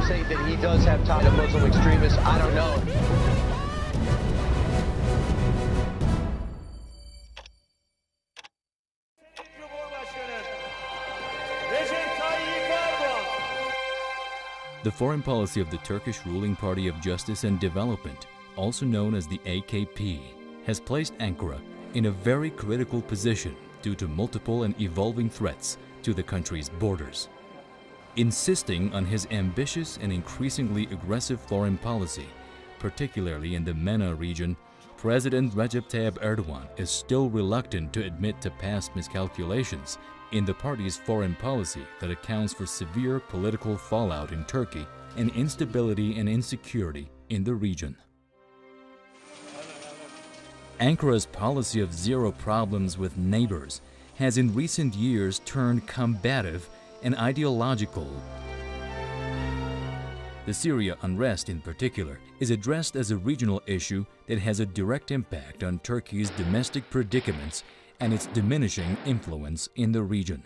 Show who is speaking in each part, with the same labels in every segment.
Speaker 1: say that he does have ties to Muslim extremists. I don't know.
Speaker 2: The foreign policy of the Turkish ruling Party of Justice and Development, also known as the AKP, has placed Ankara in a very critical position due to multiple and evolving threats to the country's borders. Insisting on his ambitious and increasingly aggressive foreign policy, particularly in the MENA region, President Recep Tayyip Erdogan is still reluctant to admit to past miscalculations in the party's foreign policy that accounts for severe political fallout in Turkey and instability and insecurity in the region. Ankara's policy of zero problems with neighbors has in recent years turned combative and ideological. The Syria unrest in particular is addressed as a regional issue that has a direct impact on Turkey's domestic predicaments and its diminishing influence in the region.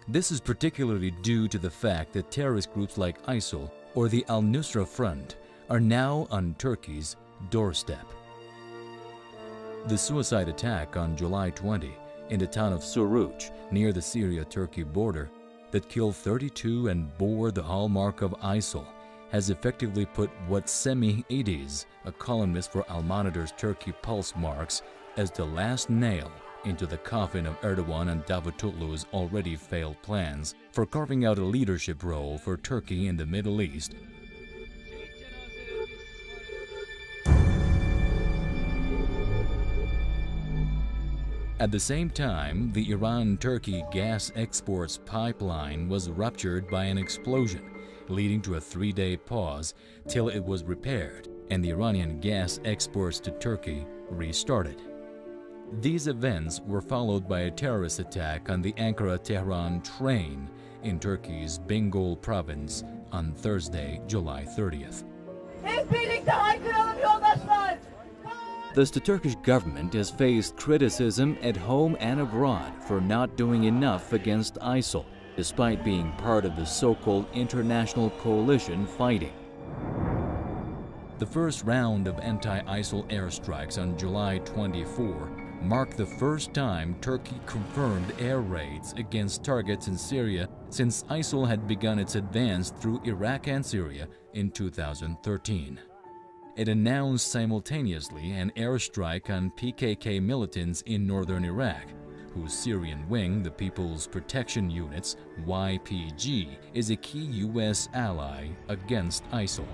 Speaker 2: This is particularly due to the fact that terrorist groups like ISIL or the Al-Nusra Front are now on Turkey's doorstep. The suicide attack on July 20 in the town of Suruç near the Syria-Turkey border that killed 32 and bore the hallmark of ISIL has effectively put what Semih Ediz, a columnist for Al-Monitor's Turkey Pulse, marks as the last nail into the coffin of Erdogan and Davutoglu's already failed plans for carving out a leadership role for Turkey in the Middle East. At the same time, the Iran-Turkey gas exports pipeline was ruptured by an explosion, leading to a 3-day pause till it was repaired and the Iranian gas exports to Turkey restarted. These events were followed by a terrorist attack on the Ankara-Tehran train in Turkey's Bingöl province on Thursday, July 30th. Thus, the Turkish government has faced criticism at home and abroad for not doing enough against ISIL, despite being part of the so-called international coalition fighting. The first round of anti-ISIL airstrikes on July 24 marked the first time Turkey confirmed air raids against targets in Syria since ISIL had begun its advance through Iraq and Syria in 2013. It announced simultaneously an airstrike on PKK militants in northern Iraq, whose Syrian wing, the People's Protection Units, YPG, is a key U.S. ally against ISIL.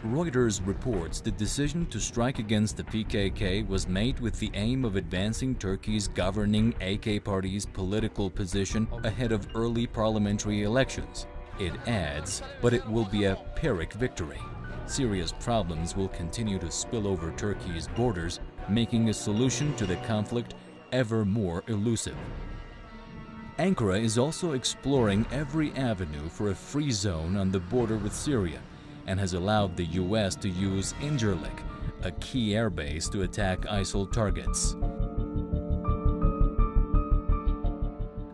Speaker 2: Reuters reports the decision to strike against the PKK was made with the aim of advancing Turkey's governing AK party's political position ahead of early parliamentary elections. It adds, but it will be a Pyrrhic victory. Syria's problems will continue to spill over Turkey's borders, making a solution to the conflict ever more elusive. Ankara is also exploring every avenue for a free zone on the border with Syria, and has allowed the U.S. to use Incirlik, a key airbase, to attack ISIL targets.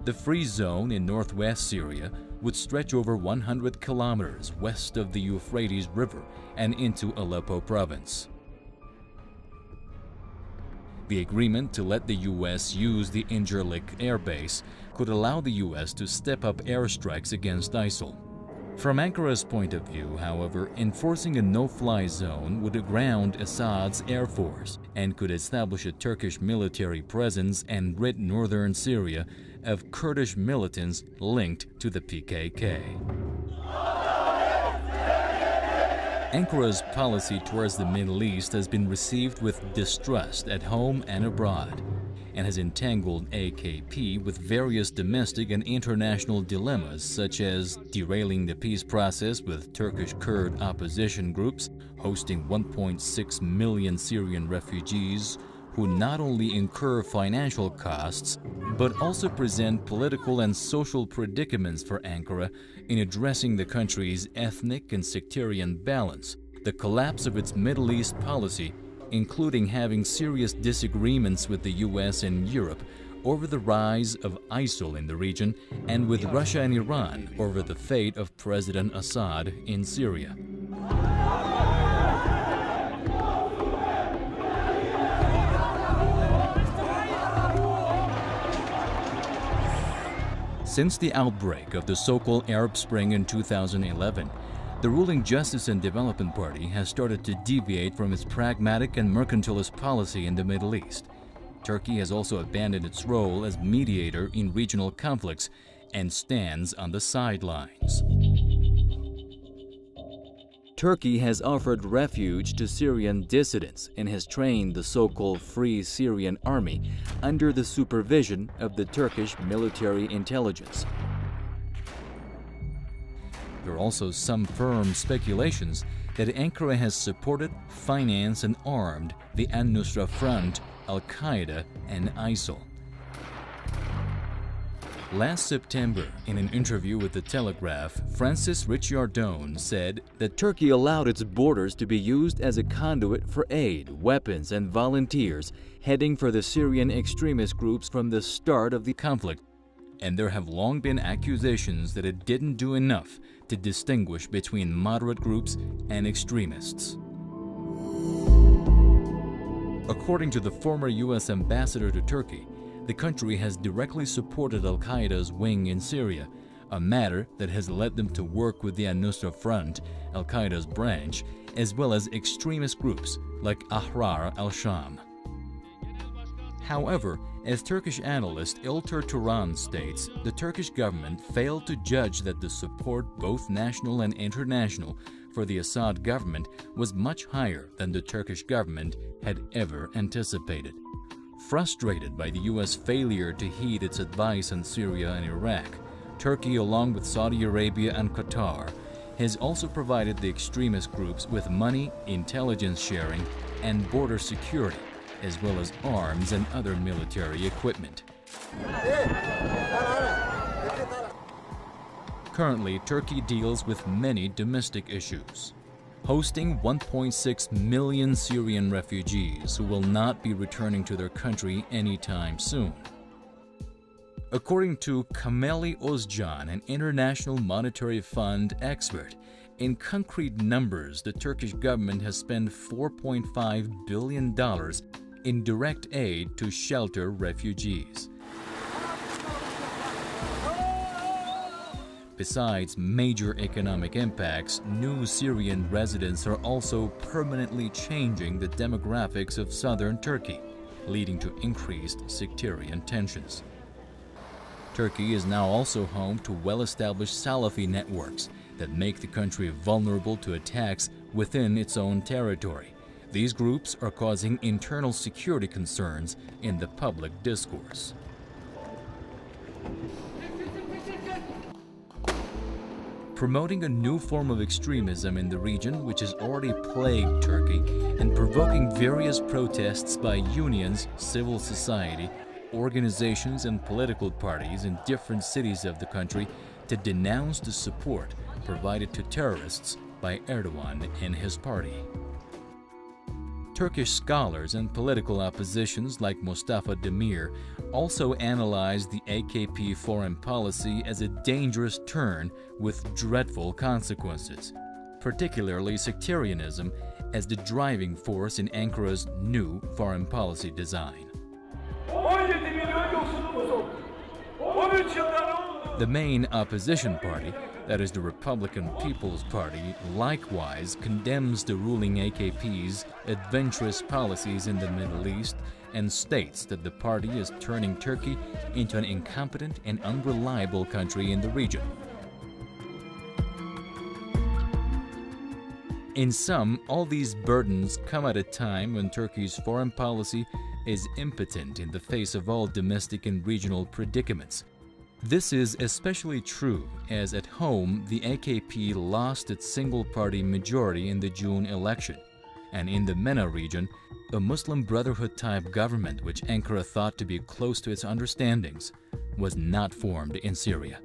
Speaker 2: The free zone in northwest Syria would stretch over 100 kilometers west of the Euphrates River and into Aleppo province. The agreement to let the U.S. use the Incirlik airbase could allow the U.S. to step up airstrikes against ISIL. From Ankara's point of view, however, enforcing a no-fly zone would ground Assad's air force and could establish a Turkish military presence and rid northern Syria of Kurdish militants linked to the PKK. Ankara's policy towards the Middle East has been received with distrust at home and abroad, and has entangled AKP with various domestic and international dilemmas, such as derailing the peace process with Turkish Kurd opposition groups, hosting 1.6 million Syrian refugees who not only incur financial costs, but also present political and social predicaments for Ankara in addressing the country's ethnic and sectarian balance, the collapse of its Middle East policy, including having serious disagreements with the U.S. and Europe over the rise of ISIL in the region and with Russia and Iran over the fate of President Assad in Syria. Since the outbreak of the so-called Arab Spring in 2011, the ruling Justice and Development Party has started to deviate from its pragmatic and mercantilist policy in the Middle East. Turkey has also abandoned its role as mediator in regional conflicts and stands on the sidelines. Turkey has offered refuge to Syrian dissidents and has trained the so-called Free Syrian Army under the supervision of the Turkish military intelligence. There are also some firm speculations that Ankara has supported, financed, and armed the Al-Nusra Front, Al-Qaeda, and ISIL. Last September, in an interview with The Telegraph, Francis Ricciardone said that Turkey allowed its borders to be used as a conduit for aid, weapons, and volunteers heading for the Syrian extremist groups from the start of the conflict. And there have long been accusations that it didn't do enough to distinguish between moderate groups and extremists. According to the former U.S. ambassador to Turkey, the country has directly supported Al-Qaeda's wing in Syria, a matter that has led them to work with the Al-Nusra Front, Al-Qaeda's branch, as well as extremist groups like Ahrar al-Sham. However, as Turkish analyst Ilter Turan states, the Turkish government failed to judge that the support, both national and international, for the Assad government was much higher than the Turkish government had ever anticipated. Frustrated by the U.S. failure to heed its advice on Syria and Iraq, Turkey, along with Saudi Arabia and Qatar, has also provided the extremist groups with money, intelligence sharing, and border security, as well as arms and other military equipment. Currently, Turkey deals with many domestic issues, hosting 1.6 million Syrian refugees who will not be returning to their country anytime soon. According to Kameli Özcan, an International Monetary Fund expert, in concrete numbers, the Turkish government has spent $4.5 billion in direct aid to shelter refugees. Besides major economic impacts, new Syrian residents are also permanently changing the demographics of southern Turkey, leading to increased sectarian tensions. Turkey is now also home to well-established Salafi networks that make the country vulnerable to attacks within its own territory. These groups are causing internal security concerns in the public discourse. Promoting a new form of extremism in the region, which has already plagued Turkey, and provoking various protests by unions, civil society, organizations, and political parties in different cities of the country to denounce the support provided to terrorists by Erdogan and his party. Turkish scholars and political oppositions like Mustafa Demir also analyzed the AKP foreign policy as a dangerous turn with dreadful consequences, particularly sectarianism as the driving force in Ankara's new foreign policy design. The main opposition party, that is the Republican People's Party, likewise condemns the ruling AKP's adventurous policies in the Middle East and states that the party is turning Turkey into an incompetent and unreliable country in the region. In sum, all these burdens come at a time when Turkey's foreign policy is impotent in the face of all domestic and regional predicaments. This is especially true as at home the AKP lost its single-party majority in the June election, and in the MENA region, a Muslim Brotherhood-type government which Ankara thought to be close to its understandings was not formed in Syria.